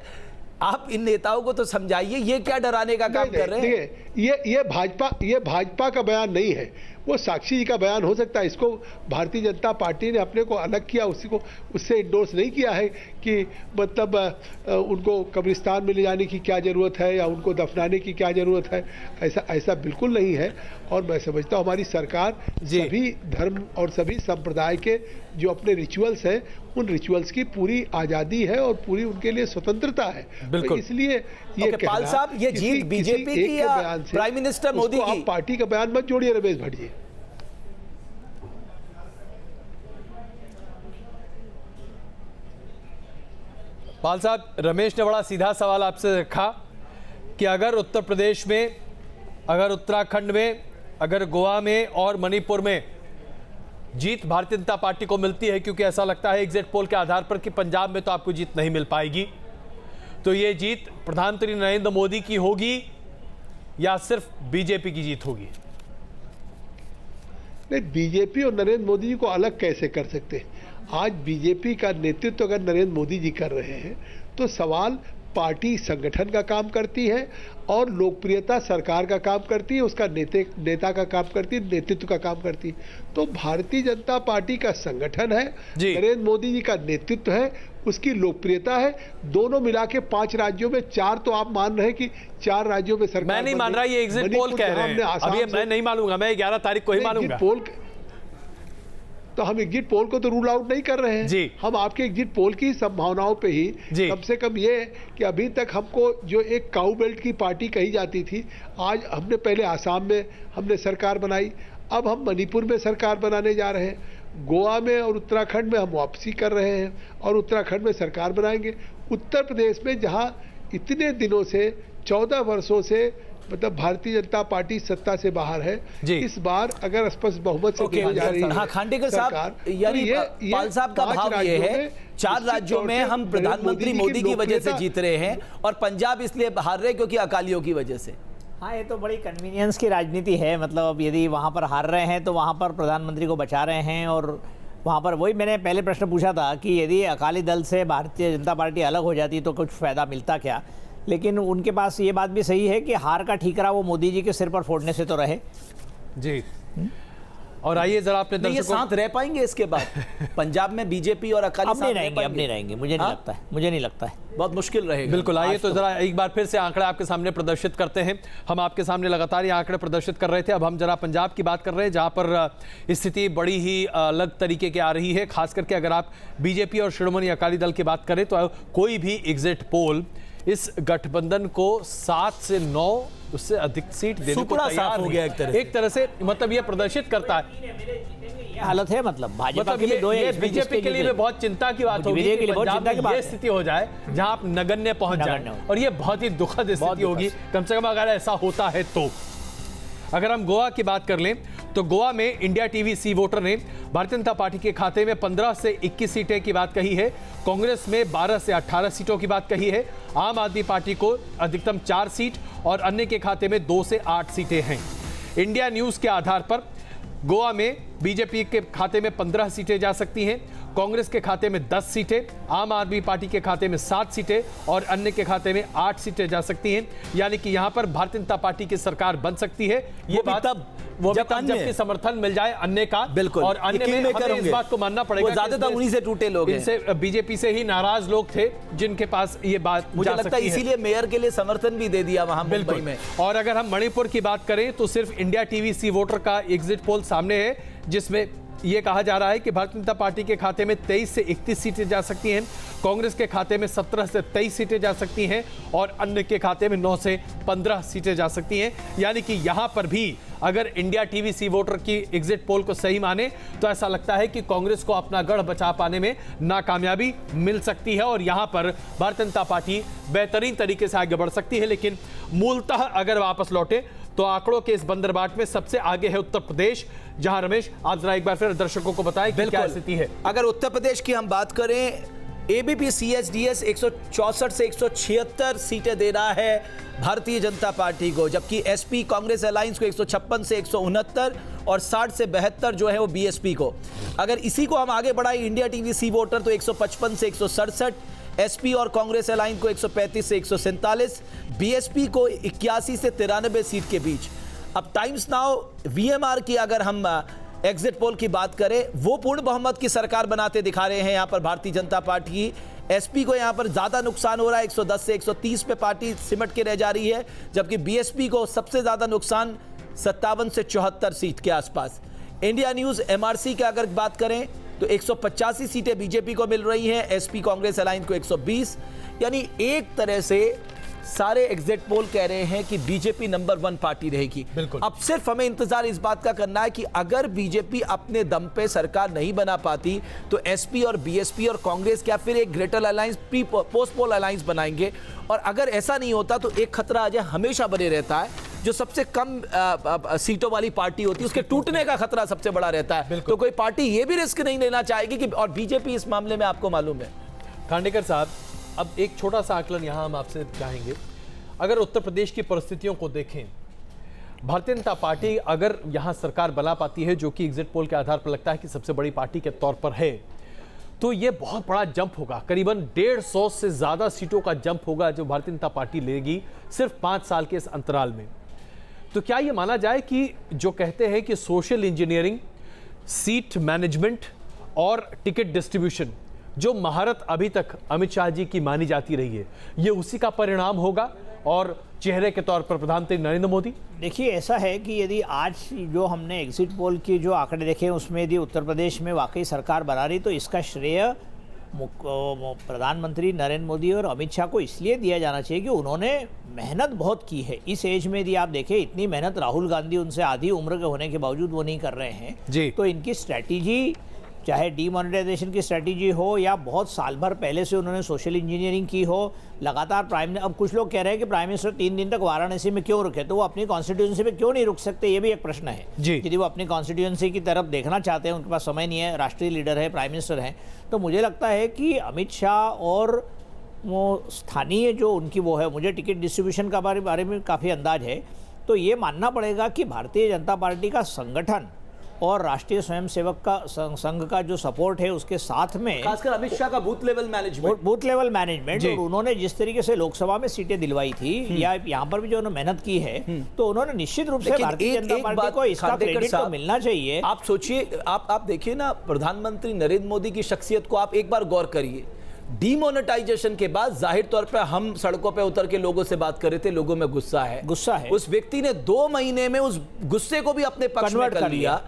आप इन नेताओं को तो समझाइए, ये क्या डराने का काम कर रहे हैं। ये भाजपा का बयान नहीं है, वो साक्षी जी का बयान हो सकता है। इसको भारतीय जनता पार्टी ने अपने को अलग किया, उससे इंडोर्स नहीं किया है कि मतलब उनको कब्रिस्तान में ले जाने की क्या ज़रूरत है या उनको दफनाने की क्या ज़रूरत है, ऐसा बिल्कुल नहीं है। और मैं समझता हूँ हमारी सरकार सभी धर्म और सभी संप्रदाय के जो अपने रिचुअल्स हैं उन रिचुअल्स की पूरी आज़ादी है और पूरी उनके लिए स्वतंत्रता है। तो इसलिए ये पाल साहब ये जीत बीजेपी की या प्राइम मिनिस्टर मोदी की? आप पार्टी का बयान मत जोड़िए रमेश भट्ट जी। पाल साहब, रमेश ने बड़ा सीधा सवाल आपसे रखा कि अगर उत्तर प्रदेश में, अगर उत्तराखंड में, अगर गोवा में और मणिपुर में जीत भारतीय जनता पार्टी को मिलती है, क्योंकि ऐसा लगता है एग्जिट पोल के आधार पर कि पंजाब में तो आपको जीत नहीं मिल पाएगी, तो ये जीत प्रधानमंत्री नरेंद्र मोदी की होगी या सिर्फ बीजेपी की जीत होगी? नहीं, बीजेपी और नरेंद्र मोदी जी को अलग कैसे कर सकते हैं। आज बीजेपी का नेतृत्व अगर नरेंद्र मोदी जी कर रहे हैं तो सवाल पार्टी संगठन का काम करती है और लोकप्रियता सरकार का काम करती है, उसका नेता का काम करती है, नेतृत्व का काम करती है। तो भारतीय जनता पार्टी का संगठन है, नरेंद्र मोदी जी का नेतृत्व है, उसकी लोकप्रियता है। दोनों मिला के 5 राज्यों में 4 तो आप मान रहे हैं कि 4 राज्यों में सरकार। मैं नहीं मान रहा, ये एग्जिट पोल कह रहे हैं। अभी मैं नहीं मानूंगा, मैं 11 तारीख को ही मानूंगा। तो हम एग्जिट पोल को तो रूल आउट नहीं कर रहे हैं जी। हम आपके एग्जिट पोल की संभावनाओं पे ही कम से कम ये कि अभी तक हमको जो एक काऊ बेल्ट की पार्टी कही जाती थी, आज हमने पहले आसाम में हमने सरकार बनाई, अब हम मणिपुर में सरकार बनाने जा रहे हैं, गोवा में और उत्तराखंड में हम वापसी कर रहे हैं और उत्तराखंड में सरकार बनाएंगे। उत्तर प्रदेश में जहां इतने दिनों से 14 वर्षों से मतलब भारतीय जनता पार्टी सत्ता से बाहर है, इस बार अगर स्पष्ट बहुमत से हो जा रही है। हाँ, खांडेकर साहब, यानी पाल साहब का भाव ये है 4 राज्यों में हम प्रधानमंत्री मोदी की वजह से जीत रहे हैं और पंजाब इसलिए हार रहे क्योंकि अकालियों की वजह से। हाँ, ये तो बड़ी कन्वीनियंस की राजनीति है। मतलब अब यदि वहाँ पर हार रहे हैं तो वहाँ पर प्रधानमंत्री को बचा रहे हैं, और वहाँ पर वही मैंने पहले प्रश्न पूछा था कि यदि अकाली दल से भारतीय जनता पार्टी अलग हो जाती तो कुछ फ़ायदा मिलता क्या। लेकिन उनके पास ये बात भी सही है कि हार का ठीकरा वो मोदी जी के सिर पर फोड़ने से तो रहे। जी। और आइए जरा अपने ये दर्शकों, साथ रह पाएंगे इसके बाद पंजाब में बीजेपी और अकाली अब साथ नहीं रह रहेंगे, अब पाएंगे? नहीं रहेंगे, मुझे नहीं लगता है, मुझे नहीं लगता है। बहुत मुश्किल रहेगा। बिल्कुल। आइए आज तो जरा एक बार फिर से आंकड़े आपके सामने प्रदर्शित करते हैं। हम आपके सामने लगातार ये आंकड़े प्रदर्शित कर रहे थे। अब हम जरा पंजाब की बात कर रहे हैं, जहां पर स्थिति बड़ी ही अलग तरीके की आ रही है। खास करके अगर आप बीजेपी और शिरोमणि अकाली दल की बात करें तो कोई भी एग्जिट पोल इस गठबंधन को 7 से 9 उससे अधिक सीट देने को सुपड़ा तैयार साफ हो नहीं। गया एक तरह से। मतलब ये प्रदर्शित करता है, ये हालत है। मतलब भाजपा मतलब के लिए दो ये बीजेपी के लिए भी बहुत चिंता की बात होगी कि पंजाब में ये स्थिति हो जाए जहां आप नगण्य पहुंच जाए, और ये बहुत ही दुखद स्थिति होगी कम से कम अगर ऐसा होता है तो। अगर हम गोवा की बात कर लें तो गोवा में इंडिया टीवी सी वोटर ने भारतीय जनता पार्टी के खाते में 15 से 21 सीटें की बात कही है, कांग्रेस में 12 से 18 सीटों की बात कही है, आम आदमी पार्टी को अधिकतम 4 सीट और अन्य के खाते में 2 से 8 सीटें हैं। इंडिया न्यूज के आधार पर गोवा में बीजेपी के खाते में 15 सीटें जा सकती हैं, कांग्रेस के खाते में 10 सीटें, आम आदमी पार्टी के खाते में 7 सीटें और अन्य के खाते में 8 सीटें जा सकती हैं। यानी कि यहां पर भारतीय जनता पार्टी की सरकार बन सकती है। ये बात तब जबकि समर्थन मिल जाए अन्य का। बिल्कुल। और अन्य में हमें इस बात को मानना पड़ेगा, ज्यादातर उन्हीं से टूटे लोग हैं। इनसे बीजेपी से ही नाराज लोग थे जिनके पास ये बात मुझे लगता है इसीलिए मेयर के लिए समर्थन भी दे दिया वहां मुंबई में। और अगर हम मणिपुर की बात करें तो सिर्फ इंडिया टीवी सी वोटर का एग्जिट पोल सामने है, जिसमें यह कहा जा रहा है कि भारतीय जनता पार्टी के खाते में 23 से 31 सीटें जा सकती हैं, कांग्रेस के खाते में 17 से 23 सीटें जा सकती हैं और अन्य के खाते में 9 से 15 सीटें जा सकती हैं। यानी कि यहां पर भी अगर इंडिया टीवी सी वोटर की एग्जिट पोल को सही माने तो ऐसा लगता है कि कांग्रेस को अपना गढ़ बचा पाने में नाकामयाबी मिल सकती है और यहां पर भारतीय जनता पार्टी बेहतरीन तरीके से आगे बढ़ सकती है। लेकिन मूलतः अगर वापस लौटे तो आंकड़ों के इस बंदरबाट में सबसे आगे है उत्तर प्रदेश, जहां रमेश आप जरा एक बार फिर दर्शकों को बताएं कि क्या स्थिति है। अगर उत्तर प्रदेश की हम बात करें, एबीपी सीएचडीएस 164 से 176 सीटें दे रहा है भारतीय जनता पार्टी को, जबकि एसपी कांग्रेस अलायंस को 156 से 169 और 60 से 72 जो है वो बीएसपी को। अगर इसी को हम आगे बढ़ाएं इंडिया टीवी सी वोटर तो 155 से 167, एसपी और कांग्रेस अलायंस को 135 से 147, बीएसपी को 81 से 93 सीट के बीच। अब टाइम्स नाउ वीएमआर की अगर हम एग्जिट पोल की बात करें, वो पूर्ण बहुमत की सरकार बनाते दिखा रहे हैं यहाँ पर भारतीय जनता पार्टी। एसपी को यहाँ पर ज्यादा नुकसान हो रहा है, 110 से 130 पे पार्टी सिमट के रह जा रही है, जबकि बीएसपी को सबसे ज्यादा नुकसान 57 से 74 सीट के आसपास। इंडिया न्यूज एमआरसी की अगर बात करें तो 185 सीटें बीजेपी को मिल रही हैं, एसपी कांग्रेस अलायंस को 120। यानी एक तरह से सारे एग्जिट पोल कह रहे हैं कि बीजेपी नंबर 1 पार्टी रहेगी। अब सिर्फ हमें इंतजार इस बात का करना है कि अगर बीजेपी अपने दम पे सरकार नहीं बना पाती तो एसपी और बीएसपी और कांग्रेस क्या फिर एक greater alliance pre post poll alliance बनाएंगे, और अगर ऐसा नहीं होता तो एक खतरा अजय हमेशा बने रहता है, जो सबसे कम सीटों वाली पार्टी होती है उसके टूटने का खतरा सबसे बड़ा रहता है। तो कोई पार्टी ये भी रिस्क नहीं लेना चाहेगी कि, और बीजेपी इस मामले में आपको मालूम है। खांडेकर साहब, अब एक छोटा सा आकलन यहां हम आपसे चाहेंगे। अगर उत्तर प्रदेश की परिस्थितियों को देखें, भारतीय जनता पार्टी अगर यहां सरकार बना पाती है, जो कि एग्जिट पोल के आधार पर लगता है कि सबसे बड़ी पार्टी के तौर पर है, तो यह बहुत बड़ा जंप होगा। करीबन 150 से ज्यादा सीटों का जंप होगा जो भारतीय जनता पार्टी लेगी सिर्फ 5 साल के इस अंतराल में। तो क्या यह माना जाए कि जो कहते हैं कि सोशल इंजीनियरिंग, सीट मैनेजमेंट और टिकट डिस्ट्रीब्यूशन, जो महारत अभी तक अमित शाह जी की मानी जाती रही है, ये उसी का परिणाम होगा और चेहरे के तौर पर प्रधानमंत्री नरेंद्र मोदी? देखिए, ऐसा है कि यदि आज जो हमने एग्जिट पोल के जो आंकड़े देखे उसमें यदि उत्तर प्रदेश में वाकई सरकार बना रही तो इसका श्रेय प्रधानमंत्री नरेंद्र मोदी और अमित शाह को इसलिए दिया जाना चाहिए कि उन्होंने मेहनत बहुत की है। इस एज में यदि आप देखें, इतनी मेहनत राहुल गांधी उनसे आधी उम्र के होने के बावजूद वो नहीं कर रहे हैं जी। तो इनकी स्ट्रैटेजी, चाहे डीमोनेटाइजेशन की स्ट्रैटेजी हो या बहुत साल भर पहले से उन्होंने सोशल इंजीनियरिंग की हो, लगातार अब कुछ लोग कह रहे हैं कि प्राइम मिनिस्टर 3 दिन तक वाराणसी में क्यों रुके, तो वो अपनी कॉन्स्टिट्यूंसी में क्यों नहीं रुक सकते, ये भी एक प्रश्न है। यदि वो अपनी कॉन्स्टिट्यूंसी की तरफ देखना चाहते हैं, उनके पास समय नहीं है, राष्ट्रीय लीडर है, प्राइम मिनिस्टर हैं, तो मुझे लगता है कि अमित शाह और वो स्थानीय जो उनकी वो है, मुझे टिकट डिस्ट्रीब्यूशन का बारे में काफ़ी अंदाज है तो ये मानना पड़ेगा कि भारतीय जनता पार्टी का संगठन और राष्ट्रीय स्वयंसेवक का संघ का जो सपोर्ट है उसके साथ में खासकर अमित शाह का बूथ लेवल मैनेजमेंट और उन्होंने जिस तरीके से लोकसभा में सीटें दिलवाई थी या यहाँ पर भी जो उन्होंने मेहनत की है, तो उन्होंने निश्चित रूप से भारतीय जनता पार्टी को इसका क्रेडिट तो मिलना चाहिए। आप सोचिए, आप देखिए ना, प्रधानमंत्री नरेंद्र मोदी की शख्सियत को आप एक बार गौर करिए। डीमोनेटाइजेशन के बाद जाहिर तौर पर हम सड़कों पे उतर के लोगों से बात कर रहे थे, लोगों में गुस्सा है। उस व्यक्ति ने 2 महीने में उस गुस्से को भी अपने पक्ष में कर लिया।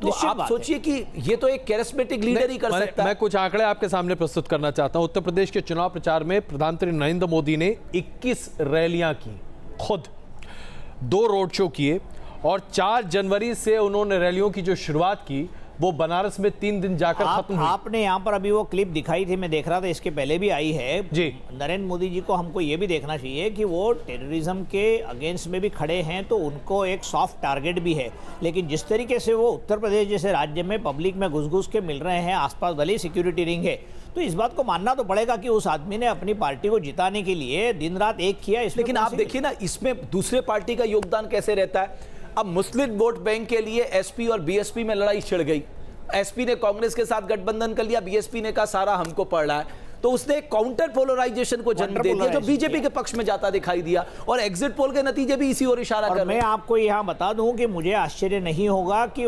तो आप सोचिए कि ये तो एक कैरिस्मेटिक लीडर ही कर सकता है। मैं कुछ आंकड़े आपके सामने प्रस्तुत करना चाहता हूं। उत्तर प्रदेश के चुनाव प्रचार में प्रधानमंत्री नरेंद्र मोदी ने 21 रैलियां की, खुद 2 रोड शो किए और 4 जनवरी से उन्होंने रैलियों की जो शुरुआत की वो बनारस में 3 दिन जाकर खत्म हुई। आपने यहाँ पर अभी वो क्लिप दिखाई थी, मैं देख रहा था, इसके पहले भी आई है जी। नरेंद्र मोदी जी को हमको ये भी देखना चाहिए कि वो टेररिज्म के अगेंस्ट में भी खड़े हैं, तो उनको एक सॉफ्ट टारगेट भी है। लेकिन जिस तरीके से वो उत्तर प्रदेश जैसे राज्य में पब्लिक में घुस के मिल रहे हैं, आसपास भले सिक्योरिटी रिंग है, तो इस बात को मानना तो पड़ेगा कि उस आदमी ने अपनी पार्टी को जिताने के लिए दिन रात एक किया। लेकिन आप देखिए ना, इसमें दूसरे पार्टी का योगदान कैसे रहता है। अब मुस्लिम वोट बैंक के लिए एसपी और बीएसपी में लड़ाई छिड़ गई। एसपी ने कांग्रेस के साथ गठबंधन कर लिया, बीएसपी ने कहा सारा हमको पड़ रहा है, तो उसने काउंटर पोलराइजेशन को जन्म दे दिया जो बीजेपी के पक्ष में जाता दिखाई दिया, और एग्जिट पोल के नतीजे भी इसी ओर इशारा कर रहे हैं। मैं आपको यहां बता दूं कि मुझे आश्चर्य नहीं होगा कि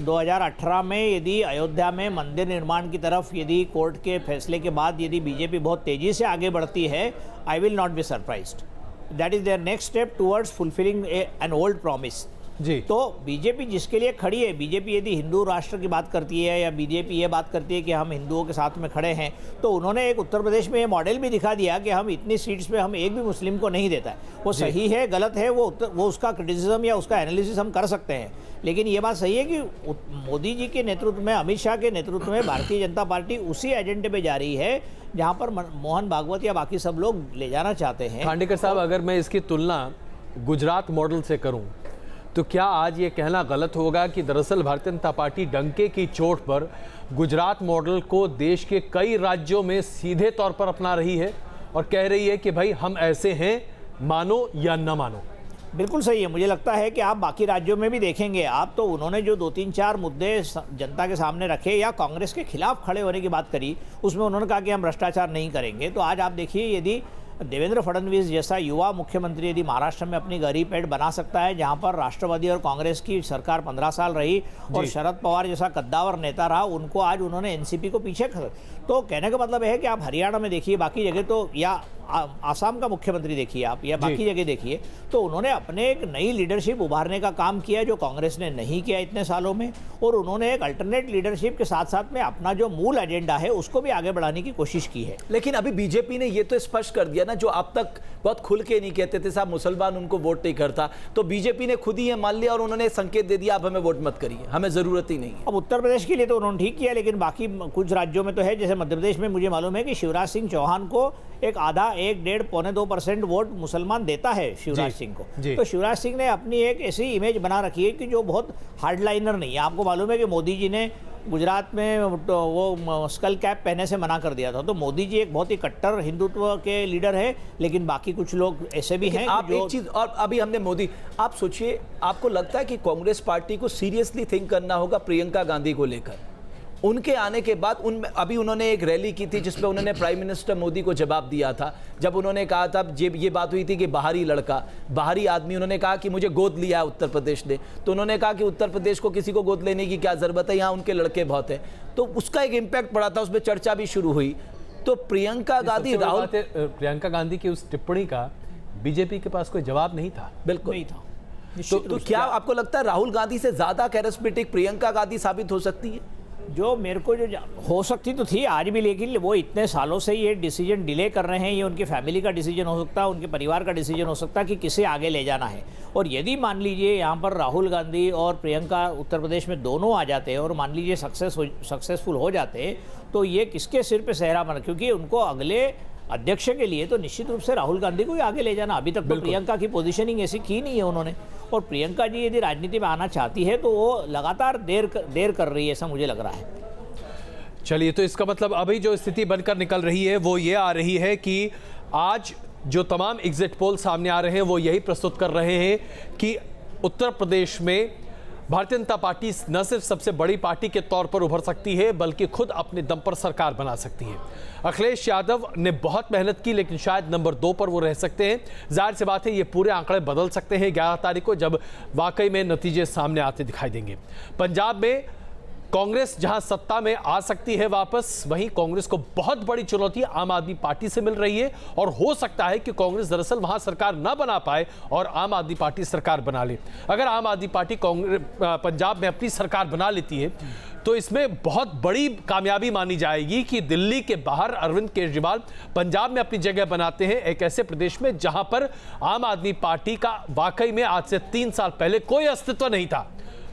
2018 में यदि अयोध्या में मंदिर निर्माण की तरफ यदि कोर्ट के फैसले के बाद यदि बीजेपी बहुत तेजी से आगे बढ़ती है, I will not be surprised. That is their next step towards fulfilling an old promise जी। तो बीजेपी जिसके लिए खड़ी है, बीजेपी यदि हिंदू राष्ट्र की बात करती है या बीजेपी ये बात करती है कि हम हिंदुओं के साथ में खड़े हैं, तो उन्होंने एक उत्तर प्रदेश में ये मॉडल भी दिखा दिया कि हम इतनी सीट्स पे हम एक भी मुस्लिम को नहीं देता है। वो सही है गलत है, वो उसका क्रिटिसिज्म या उसका एनालिसिस हम कर सकते हैं, लेकिन ये बात सही है कि मोदी जी के नेतृत्व में, अमित शाह के नेतृत्व में भारतीय जनता पार्टी उसी एजेंडे पे जा रही है जहाँ पर मोहन भागवत या बाकी सब लोग ले जाना चाहते हैं। खांडेकर साहब, अगर मैं इसकी तुलना गुजरात मॉडल से करूं तो क्या आज ये कहना गलत होगा कि दरअसल भारतीय जनता पार्टी डंके की चोट पर गुजरात मॉडल को देश के कई राज्यों में सीधे तौर पर अपना रही है और कह रही है कि भाई हम ऐसे हैं, मानो या न मानो? बिल्कुल सही है। मुझे लगता है कि आप बाकी राज्यों में भी देखेंगे आप, तो उन्होंने जो 2-3-4 मुद्दे जनता के सामने रखे या कांग्रेस के खिलाफ खड़े होने की बात करी, उसमें उन्होंने कहा कि हम भ्रष्टाचार नहीं करेंगे। तो आज आप देखिए, यदि देवेंद्र फडणवीस जैसा युवा मुख्यमंत्री यदि महाराष्ट्र में अपनी गहरी पेड़ बना सकता है, जहां पर राष्ट्रवादी और कांग्रेस की सरकार 15 साल रही और शरद पवार जैसा कद्दावर नेता रहा, उनको आज उन्होंने एनसीपी को पीछे कर, तो कहने का मतलब है कि आप हरियाणा में देखिए, बाकी जगह तो, या आसाम का मुख्यमंत्री देखिए आप, या बाकी जगह देखिए, तो उन्होंने अपने एक नई लीडरशिप उभारने का काम किया जो कांग्रेस ने नहीं किया इतने सालों में, और उन्होंने एक अल्टरनेट लीडरशिप के साथ साथ में अपना जो मूल एजेंडा है उसको भी आगे बढ़ाने की कोशिश की है। लेकिन अभी बीजेपी ने ये तो स्पष्ट कर दिया ना, जो अब तक बहुत खुल के नहीं कहते थे साहब मुसलमान उनको वोट नहीं करता, तो बीजेपी ने खुद ही ये मान लिया और उन्होंने संकेत दे दिया, आप हमें वोट मत करिए, हमें जरूरत ही नहीं है। अब उत्तर प्रदेश के लिए तो उन्होंने ठीक किया, लेकिन बाकी कुछ राज्यों में तो है, जैसे मध्य प्रदेश में मुझे मालूम है कि शिवराज सिंह चौहान को एक आधा, 1-1.5-2% वोट मुसलमान देता है शिवराज सिंह को। तो शिवराज सिंह ने अपनी एक ऐसी इमेज बना रखी है कि जो बहुत हार्डलाइनर नहीं है। आपको मालूम है कि मोदी जी ने गुजरात में वो स्कल कैप पहनने से मना कर दिया था, तो मोदी जी एक बहुत ही कट्टर हिंदुत्व के लीडर है, लेकिन बाकी कुछ लोग ऐसे भी हैं। आप एक चीज और, अभी हमने मोदी, आप सोचिए, आपको लगता है कि कांग्रेस पार्टी को सीरियसली थिंक करना होगा प्रियंका गांधी को लेकर? उनके आने के बाद अभी उन्होंने एक रैली की थी जिसमें उन्होंने प्राइम मिनिस्टर मोदी को जवाब दिया था, जब उन्होंने कहा था, ये बात हुई थी कि बाहरी लड़का, बाहरी आदमी, उन्होंने कहा कि मुझे गोद लिया है उत्तर प्रदेश ने, तो उन्होंने कहा कि उत्तर प्रदेश को किसी को गोद लेने की क्या जरूरत है, यहाँ उनके लड़के बहुत हैं, तो उसका एक इम्पैक्ट पड़ा था, उसमें चर्चा भी शुरू हुई। तो प्रियंका गांधी की उस टिप्पणी का बीजेपी के पास कोई जवाब नहीं था। बिल्कुल नहीं था। तो क्या आपको लगता है राहुल गांधी से ज्यादा कैरिस्मेटिक प्रियंका गांधी साबित हो सकती है? जो मेरे को जो हो सकती तो थी आज भी, लेकिन वो इतने सालों से ये डिसीजन डिले कर रहे हैं, ये उनकी फैमिली का डिसीजन हो सकता है, उनके परिवार का डिसीजन हो सकता है कि किसे आगे ले जाना है। और यदि मान लीजिए यहाँ पर राहुल गांधी और प्रियंका उत्तर प्रदेश में दोनों आ जाते हैं और मान लीजिए सक्सेसफुल हो जाते, तो ये किसके सिर पर सेहरा बना, क्योंकि उनको अगले अध्यक्ष के लिए तो निश्चित रूप से राहुल गांधी को ही आगे ले जाना। अभी तक तो प्रियंका की पोजीशनिंग ऐसी की नहीं है उन्होंने, और प्रियंका जी यदि राजनीति में आना चाहती है तो वो लगातार देर कर रही है, ऐसा मुझे लग रहा है। चलिए, तो इसका मतलब अभी जो स्थिति बनकर निकल रही है वो ये आ रही है कि आज जो तमाम एग्जिट पोल सामने आ रहे हैं वो यही प्रस्तुत कर रहे हैं कि उत्तर प्रदेश में भारतीय जनता पार्टी न सिर्फ सबसे बड़ी पार्टी के तौर पर उभर सकती है बल्कि खुद अपने दम पर सरकार बना सकती है। अखिलेश यादव ने बहुत मेहनत की लेकिन शायद नंबर 2 पर वो रह सकते हैं। जाहिर सी बात है ये पूरे आंकड़े बदल सकते हैं 11 तारीख को, जब वाकई में नतीजे सामने आते दिखाई देंगे। पंजाब में कांग्रेस जहां सत्ता में आ सकती है वापस, वहीं कांग्रेस को बहुत बड़ी चुनौती आम आदमी पार्टी से मिल रही है और हो सकता है कि कांग्रेस दरअसल वहां सरकार ना बना पाए और आम आदमी पार्टी सरकार बना ले। अगर आम आदमी पार्टी कांग्रेस पंजाब में अपनी सरकार बना लेती है तो इसमें बहुत बड़ी कामयाबी मानी जाएगी कि दिल्ली के बाहर अरविंद केजरीवाल पंजाब में अपनी जगह बनाते हैं, एक ऐसे प्रदेश में जहां पर आम आदमी पार्टी का वाकई में आज से 3 साल पहले कोई अस्तित्व नहीं था।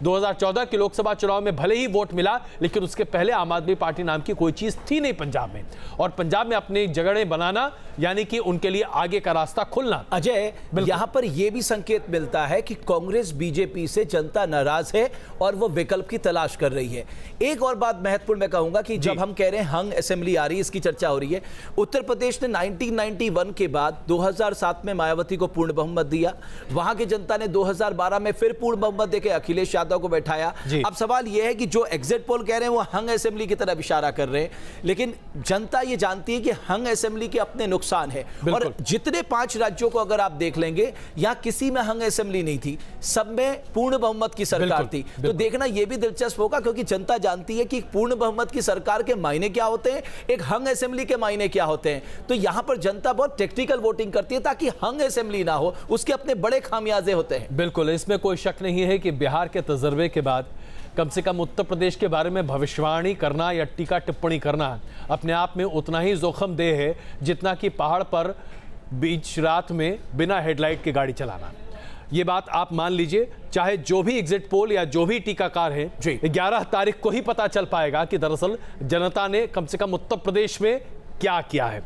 2014 के लोकसभा चुनाव में भले ही वोट मिला लेकिन उसके पहले आम आदमी पार्टी नाम की कोई चीज थी नहीं पंजाब में, और पंजाब में अपनी जगहें बनाना यानी कि उनके लिए आगे का रास्ता खुलना। अजय, यहां पर यह भी संकेत मिलता है कि कांग्रेस बीजेपी से जनता नाराज है और वो विकल्प की तलाश कर रही है। एक और बात महत्वपूर्ण मैं कहूंगा कि जब हम कह रहे हैं हंग असेंबली आ रही है, इसकी चर्चा हो रही है, उत्तर प्रदेश ने 1991 के बाद 2007 में मायावती को पूर्ण बहुमत दिया, वहां की जनता ने 2012 में फिर पूर्ण बहुमत देके अखिलेश यादव को बैठाया। अब सवाल यह है कि जो एग्जिट पोल कह रहे हैं वो हंग असेंबली की तरफ इशारा कर रहे हैं, लेकिन जनता ये जानती है कि हंग असेंबली के अपने नुकसान है। और जितने 5 राज्यों को अगर आप देख लेंगे, यहां किसी में हंग असेंबली नहीं थी, सब में पूर्ण बहुमत की सरकार थी। तो देखना यह भी दिलचस्प होगा क्योंकि जनता जानती है कि पूर्ण बहुमत की सरकार के मायने क्या होते हैं, एक हंग असेंबली के मायने क्या होते हैं। तो यहां पर जनता बहुत टेक्निकल वोटिंग करती है ताकि हंग असेंबली ना हो, उसके अपने बड़े खामियाजे होते हैं। बिल्कुल, इसमें कोई शक नहीं है कि बिहार के तजर्बे के बाद कम से कम उत्तर प्रदेश के बारे में भविष्यवाणी करना या टीका टिप्पणी करना अपने आप में उतना ही जोखिमदेह है जितना कि पहाड़ पर बीच रात में बिना हेडलाइट की गाड़ी चलाना। ये बात आप मान लीजिए, चाहे जो भी एग्जिट पोल या जो भी टीकाकार हैं, 11 तारीख को ही पता चल पाएगा कि दरअसल जनता ने कम से कम उत्तर प्रदेश में क्या किया है।